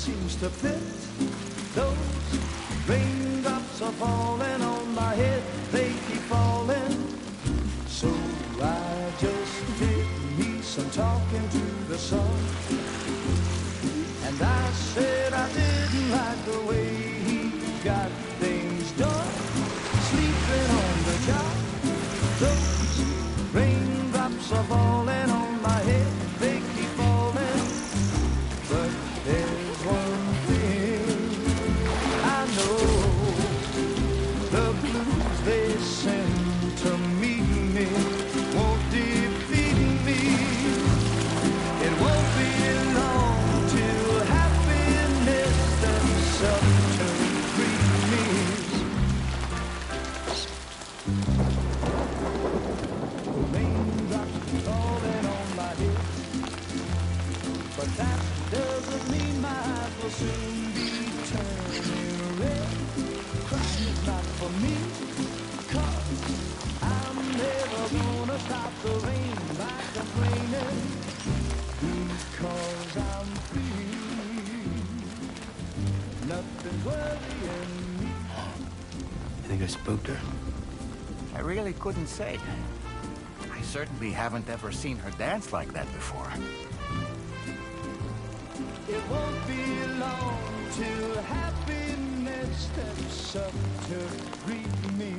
seems to fit. Those raindrops are falling on my head, they keep falling. So I just did me some talking to the sun. And I said I didn't like the way he got things done. Sleeping on the job, those raindrops are falling on my head, they keep falling. But there's one thing I know, the blues they send to meet me won't defeat me. It won't be long till happiness steps up to greet me. Raindrops falling on my head, but that doesn't mean my eyes will soon be turning red. Crying's not for me, 'cause I'm never gonna stop the rain by complaining, because I'm free. Nothing's worrying me. You think I spooked her? I really couldn't say. I certainly haven't ever seen her dance like that before. It won't be long till happiness steps up to greet me.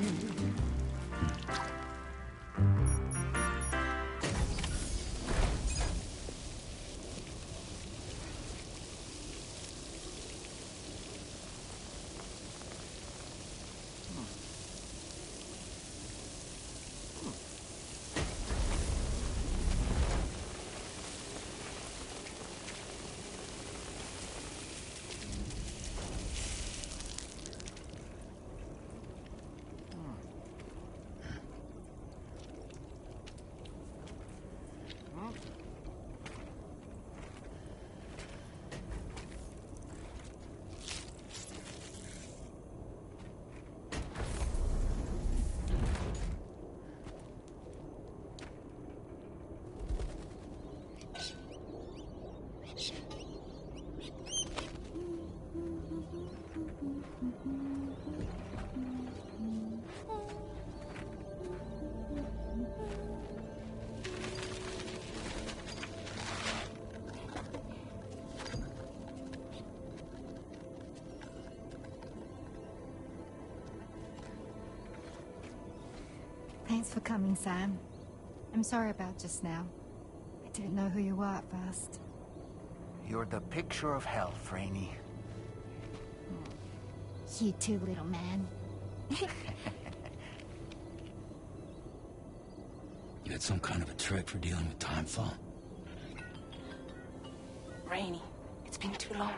Thanks for coming, Sam. I'm sorry about just now. I didn't know who you were at first. You're the picture of health, Rainey. You too, little man. You had some kind of a trick for dealing with timefall? Rainey, it's been too long.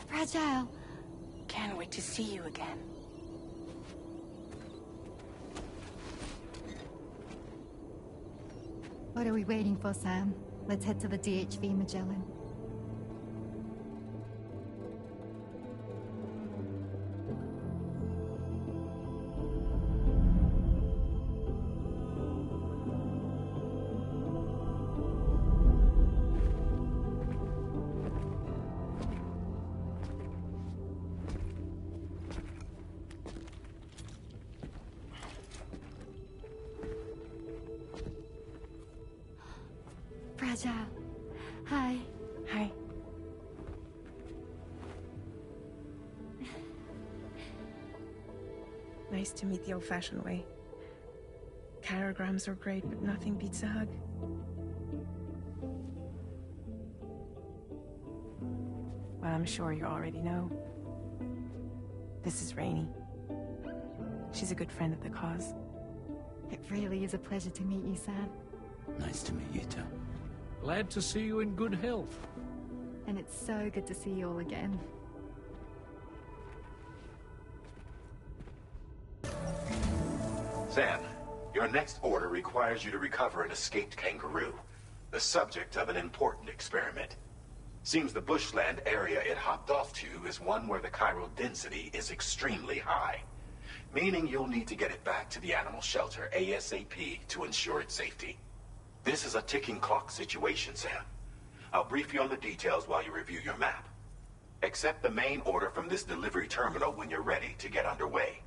Fragile. Can't wait to see you again. What are we waiting for, Sam? Let's head to the DHV Magellan. Fragile. Hi. Hi. Nice to meet the old-fashioned way. Carograms are great, but nothing beats a hug. Well, I'm sure you already know. This is Rainey. She's a good friend of the cause. It really is a pleasure to meet you, Sam. Nice to meet you too. Glad to see you in good health. And it's so good to see you all again. Sam, your next order requires you to recover an escaped kangaroo, the subject of an important experiment. Seems the bushland area it hopped off to is one where the chiral density is extremely high, meaning you'll need to get it back to the animal shelter ASAP to ensure its safety. This is a ticking clock situation, Sam. I'll brief you on the details while you review your map. Accept the main order from this delivery terminal when you're ready to get underway.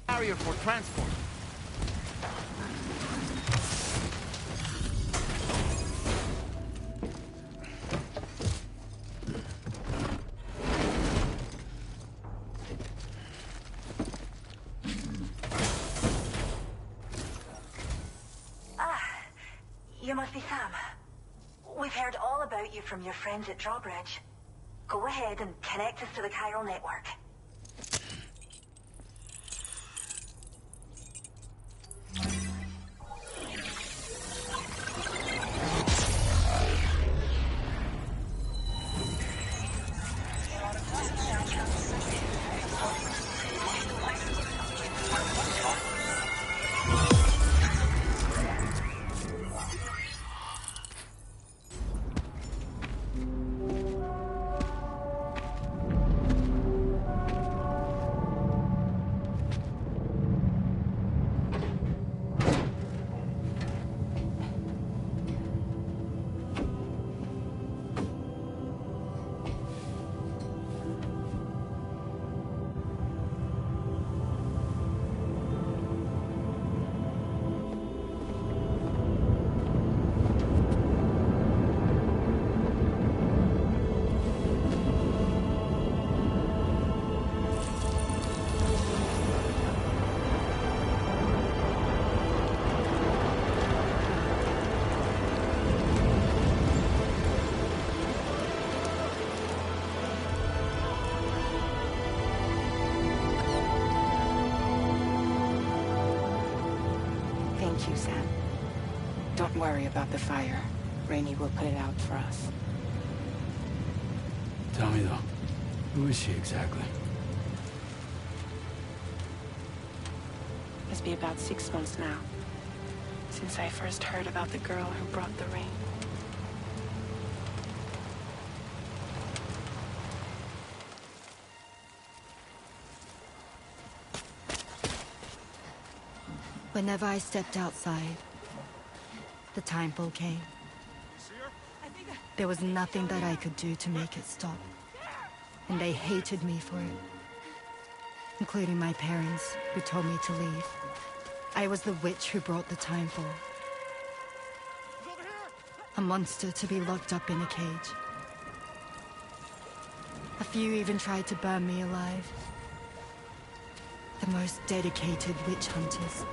Barrier for transport. You must be Sam. We've heard all about you from your friends at Drawbridge. Go ahead and connect us to the chiral network. Thank you, Sam. Don't worry about the fire. Rainey will put it out for us. Tell me, though, who is she exactly? Must be about 6 months now, since I first heard about the girl who brought the rain. Whenever I stepped outside, the timefall came. There was nothing that I could do to make it stop. And they hated me for it. Including my parents, who told me to leave. I was the witch who brought the timefall. A monster to be locked up in a cage. A few even tried to burn me alive. The most dedicated witch hunters.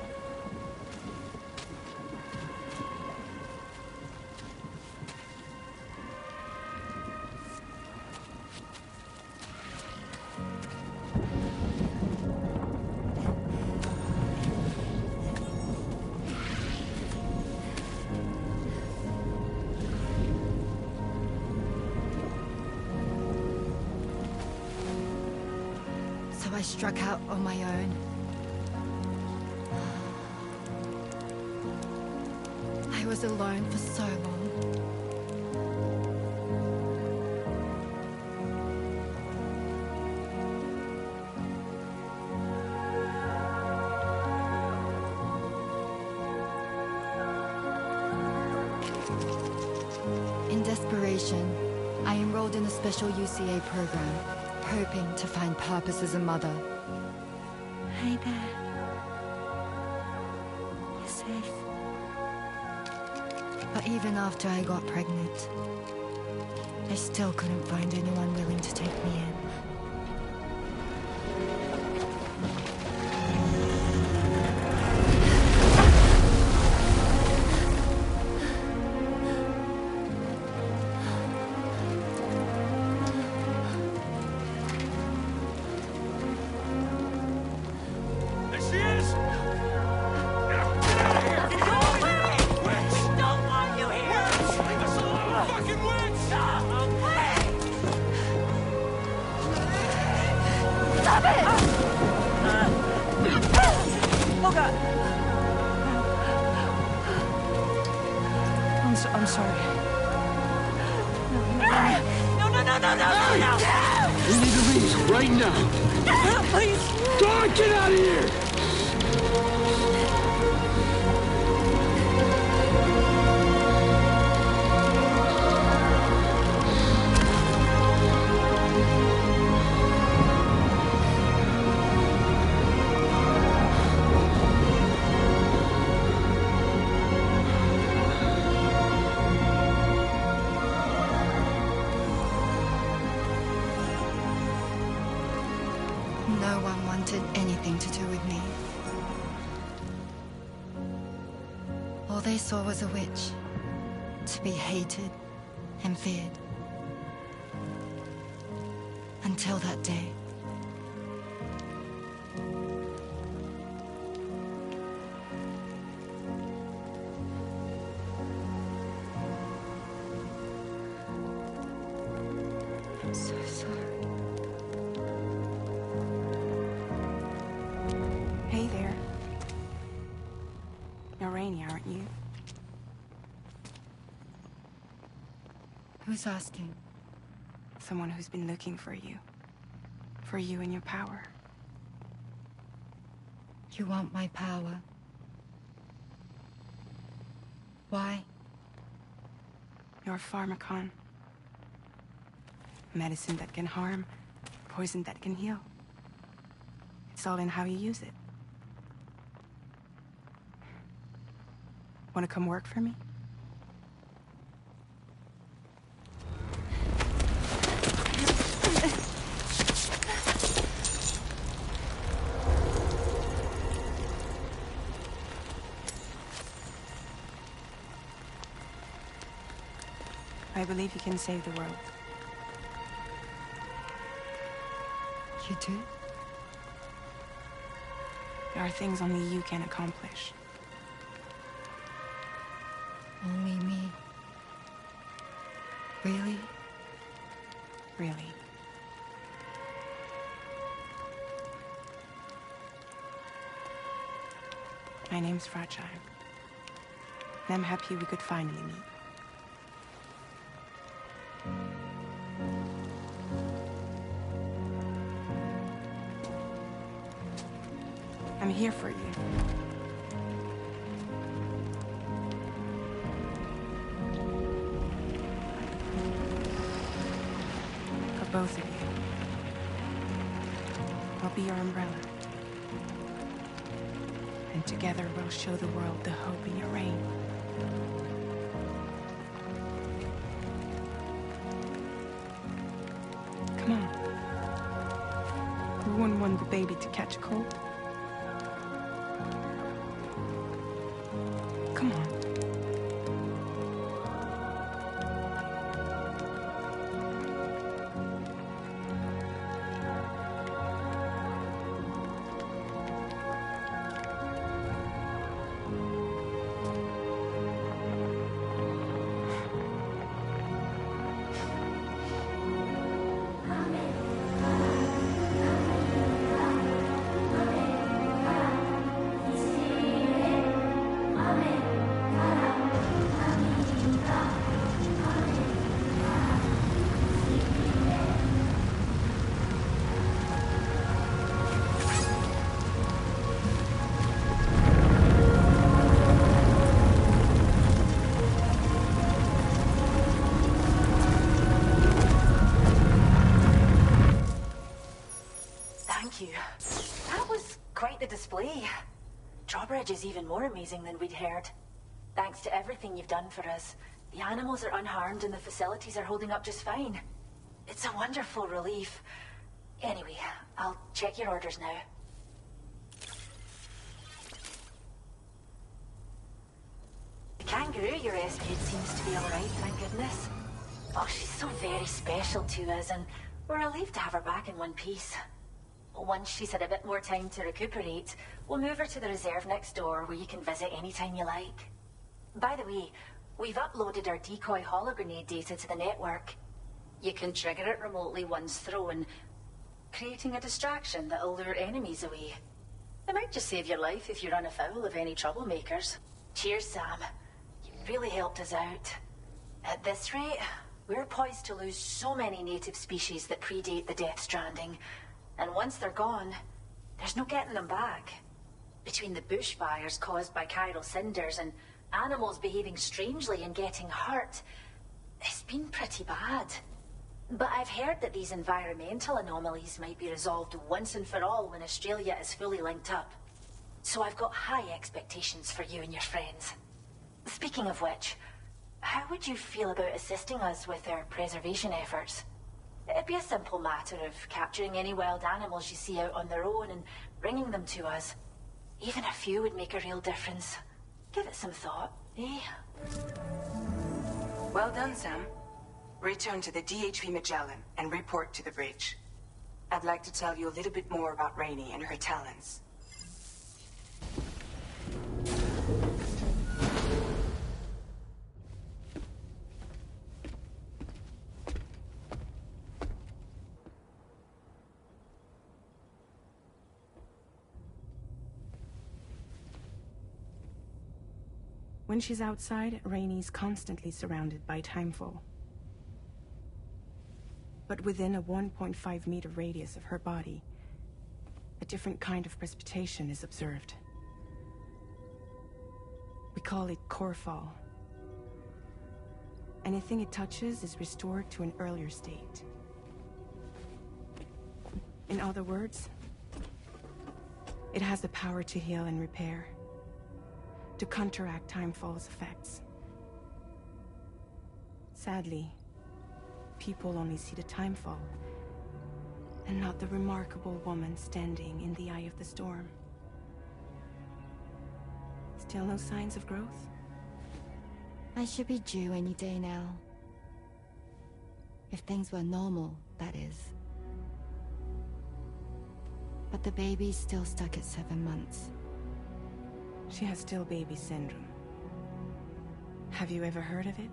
I struck out on my own. I was alone for so long. In desperation, I enrolled in a special UCA program. Hoping to find purpose as a mother. Hi there. You're safe. But even after I got pregnant, I still couldn't find anyone willing to take me in. I'm sorry. No. We need to leave right now. Please. Dawn, get out of here! No one wanted anything to do with me. All they saw was a witch, to be hated and feared. Until that day. I'm so sorry. Hey there. You're Rainey, aren't you? Who's asking? Someone who's been looking for you. For you and your power. You want my power? Why? You're a pharmacon. Medicine that can harm, poison that can heal. It's all in how you use it. Want to come work for me? I believe you can save the world. You do? There are things only you can accomplish. Only me. Really? Really. My name's Fragile. And I'm happy we could finally meet. I'm here for you. For both of you. I'll be your umbrella. And together we'll show the world the hope in your reign. Come on. We wouldn't want the baby to catch a cold. Come on. Thank you. That was quite the display. Drawbridge is even more amazing than we'd heard. Thanks to everything you've done for us, the animals are unharmed and the facilities are holding up just fine. It's a wonderful relief. Anyway, I'll check your orders now. The kangaroo you rescued seems to be alright, thank goodness. Oh, she's so very special to us, and we're relieved to have her back in one piece. Once she's had a bit more time to recuperate, we'll move her to the reserve next door where you can visit anytime you like. By the way, we've uploaded our decoy hologrenade data to the network. You can trigger it remotely once thrown, creating a distraction that'll lure enemies away. It might just save your life if you run afoul of any troublemakers. Cheers, Sam. You really helped us out. At this rate, we're poised to lose so many native species that predate the death stranding. And once they're gone, there's no getting them back. Between the bushfires caused by chiral cinders and animals behaving strangely and getting hurt, it's been pretty bad. But I've heard that these environmental anomalies might be resolved once and for all when Australia is fully linked up. So I've got high expectations for you and your friends. Speaking of which, how would you feel about assisting us with our preservation efforts? It'd be a simple matter of capturing any wild animals you see out on their own and bringing them to us. Even a few would make a real difference. Give it some thought, eh? Well done, Sam. Return to the DHP Magellan and report to the bridge. I'd like to tell you a little bit more about Rainey and her talents. When she's outside, Rainey's constantly surrounded by timefall. But within a 1.5-meter radius of her body, a different kind of precipitation is observed. We call it core fall. Anything it touches is restored to an earlier state. In other words, it has the power to heal and repair, to counteract timefall's effects. Sadly, people only see the timefall, and not the remarkable woman standing in the eye of the storm. Still no signs of growth? I should be due any day now. If things were normal, that is. But the baby's still stuck at 7 months. She has still baby syndrome. Have you ever heard of it?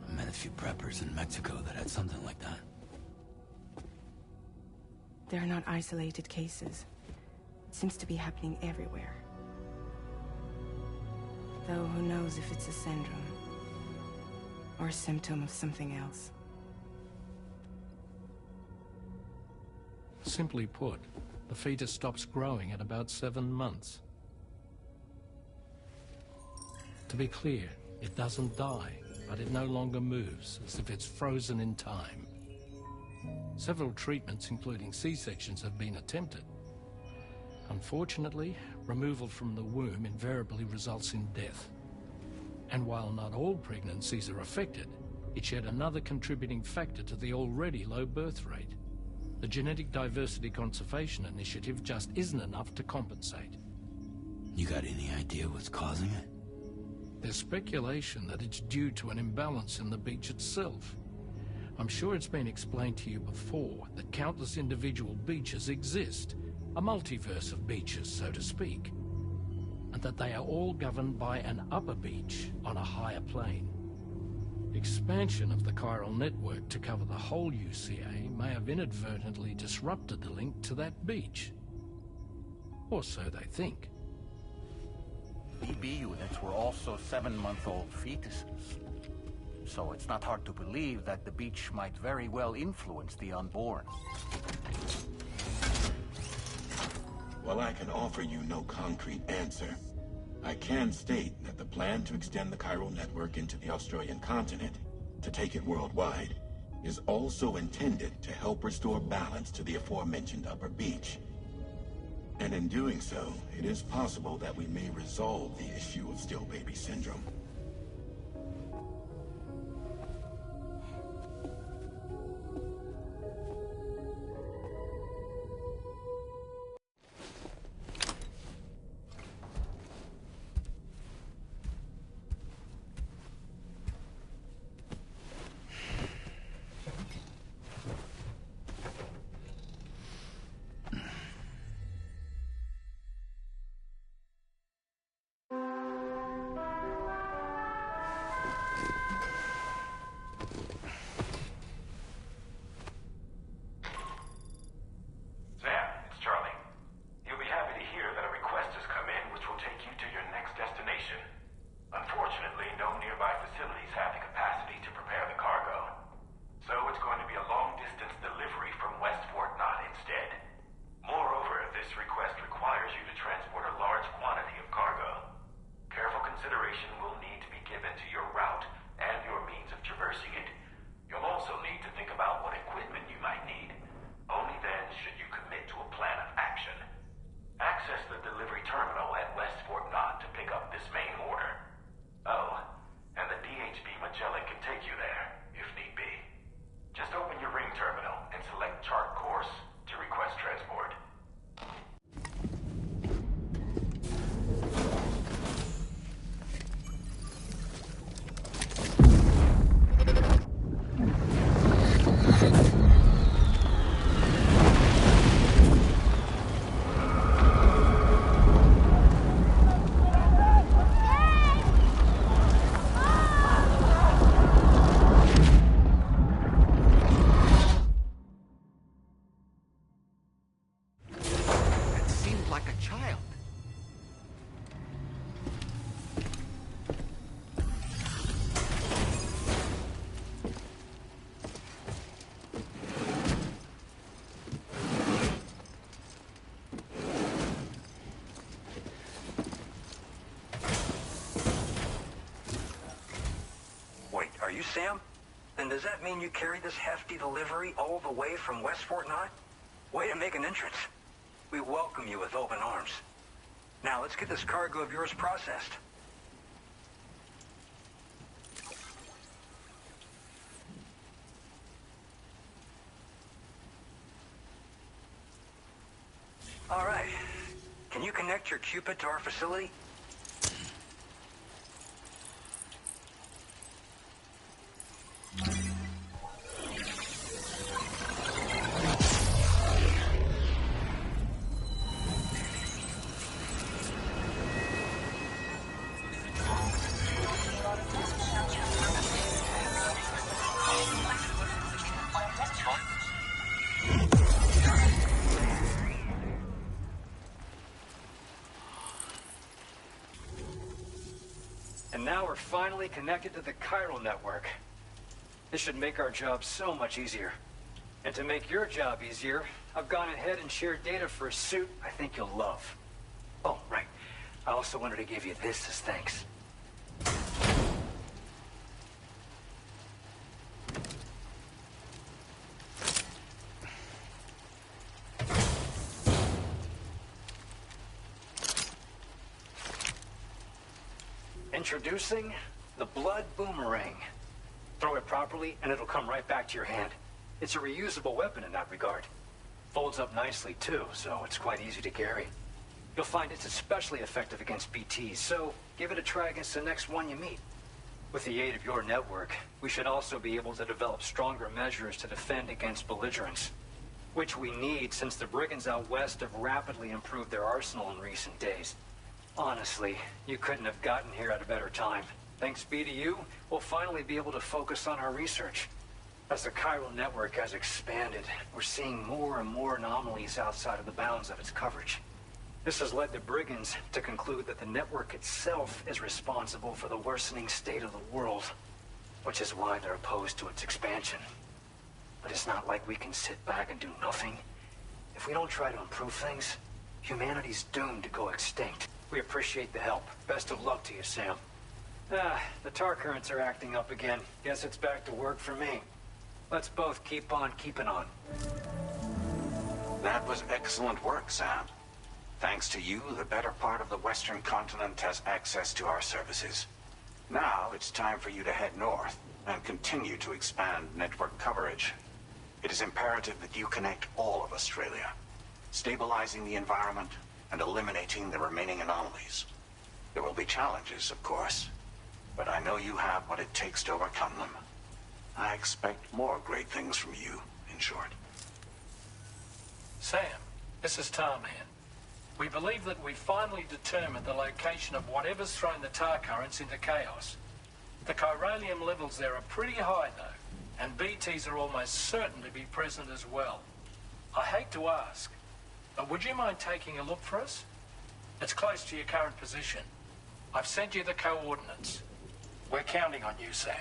I met a few preppers in Mexico that had something like that. They're not isolated cases. It seems to be happening everywhere. Though who knows if it's a syndrome or a symptom of something else. Simply put, the fetus stops growing at about 7 months. To be clear, it doesn't die, but it no longer moves, as if it's frozen in time. Several treatments, including C-sections, have been attempted. Unfortunately, removal from the womb invariably results in death. And while not all pregnancies are affected, it's yet another contributing factor to the already low birth rate. The Genetic Diversity Conservation Initiative just isn't enough to compensate. You got any idea what's causing it? There's speculation that it's due to an imbalance in the beach itself. I'm sure it's been explained to you before that countless individual beaches exist, a multiverse of beaches, so to speak, and that they are all governed by an upper beach on a higher plane. Expansion of the chiral network to cover the whole UCA may have inadvertently disrupted the link to that beach. Or so they think. BB units were also 7-month-old fetuses. So it's not hard to believe that the beach might very well influence the unborn. While I can offer you no concrete answer, I can state that the plan to extend the chiral network into the Australian continent, to take it worldwide, is also intended to help restore balance to the aforementioned upper beach. And in doing so, it is possible that we may resolve the issue of still baby syndrome. you, Sam? Then does that mean you carried this hefty delivery all the way from West Fort Knott? Way to make an entrance. We welcome you with open arms. Now let's get this cargo of yours processed. All right. Can you connect your Cupid to our facility? And now we're finally connected to the chiral network. This should make our job so much easier. And to make your job easier, I've gone ahead and shared data for a suit I think you'll love. Oh, right. I also wanted to give you this as thanks. Introducing the Blood Boomerang. Throw it properly and it'll come right back to your hand. It's a reusable weapon in that regard. Folds up nicely too, so it's quite easy to carry. You'll find it's especially effective against BTs, so give it a try against the next one you meet. With the aid of your network, we should also be able to develop stronger measures to defend against belligerents, which we need since the brigands out west have rapidly improved their arsenal in recent days. Honestly, you couldn't have gotten here at a better time. Thanks be to you, we'll finally be able to focus on our research. As the chiral network has expanded, we're seeing more and more anomalies outside of the bounds of its coverage. This has led the brigands to conclude that the network itself is responsible for the worsening state of the world, which is why they're opposed to its expansion. But it's not like we can sit back and do nothing. If we don't try to improve things, humanity's doomed to go extinct. We appreciate the help. Best of luck to you, Sam. The tar currents are acting up again. Guess it's back to work for me. Let's both keep on keeping on. That was excellent work, Sam. Thanks to you, the better part of the Western continent has access to our services. Now it's time for you to head north and continue to expand network coverage. It is imperative that you connect all of Australia, stabilizing the environment and eliminating the remaining anomalies. There will be challenges, of course, but I know you have what it takes to overcome them. I expect more great things from you, in short. Sam, this is Tom here. We believe that we finally determined the location of whatever's thrown the tar currents into chaos. The chiralium levels there are pretty high, though, and BTs are almost certain to be present as well. I hate to ask, but would you mind taking a look for us? It's close to your current position. I've sent you the coordinates. We're counting on you, Sam.